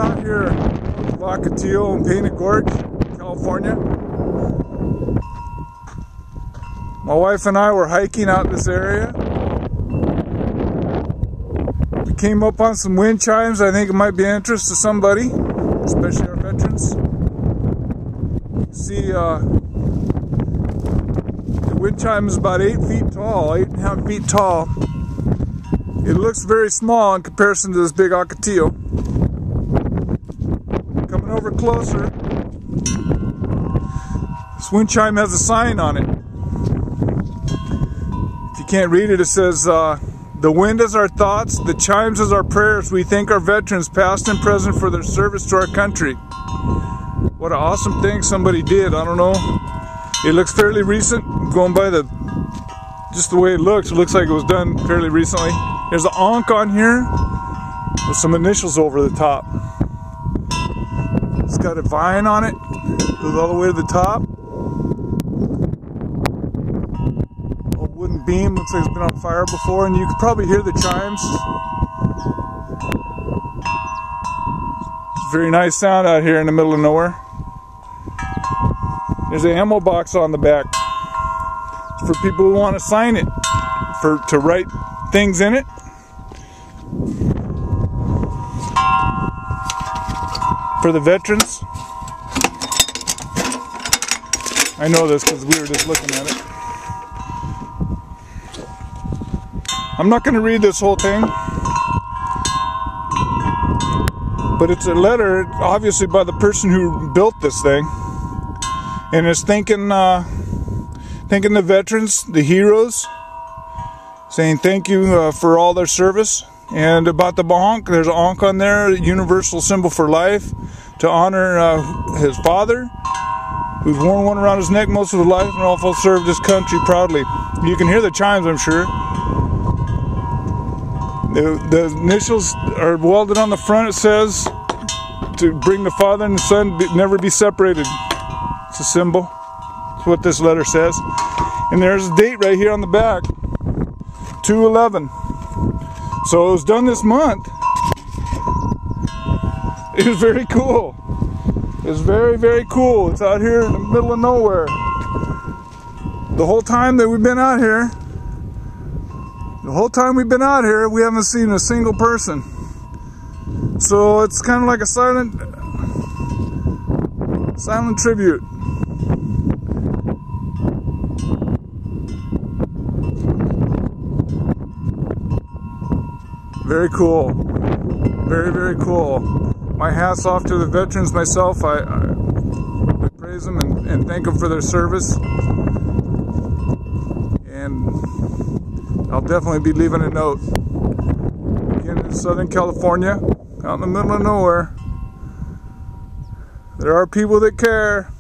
I'm out here in Ocotillo and Painted Gorge, California. My wife and I were hiking out in this area. We came up on some wind chimes. I think it might be of interest to somebody, especially our veterans. See, the wind chime is about 8 feet tall, 8.5 feet tall. It looks very small in comparison to this big Ocotillo. Coming over closer, this wind chime has a sign on it. If you can't read it, it says, "The wind is our thoughts, the chimes is our prayers. We thank our veterans, past and present, for their service to our country." What an awesome thing somebody did. I don't know. It looks fairly recent. Going by just the way it looks like it was done fairly recently. There's an ankh on here with some initials over the top. It's got a vine on it. Goes all the way to the top. A wooden beam. Looks like it's been on fire before. And you can probably hear the chimes. It's a very nice sound out here in the middle of nowhere. There's an ammo box on the back. It's for people who want to sign it. To write things in it. For the veterans. I know this because we were just looking at it. I'm not going to read this whole thing, but it's a letter obviously by the person who built this thing, and it's thanking the veterans, the heroes, saying thank you for all their service. And about the ankh, there's an ankh on there, a universal symbol for life, to honor his father, who's worn one around his neck most of his life and also served his country proudly. You can hear the chimes, I'm sure. The initials are welded on the front. It says, to bring the father and the son, never be separated. It's a symbol. That's what this letter says. And there's a date right here on the back, 2/11. So it was done this month. It was very cool. It's very, very cool. It's out here in the middle of nowhere. The whole time that we've been out here, we haven't seen a single person. So it's kind of like a silent tribute. Very cool. Very, very cool. My hat's off to the veterans myself. I praise them and thank them for their service. And I'll definitely be leaving a note. Again, in Southern California, out in the middle of nowhere, there are people that care.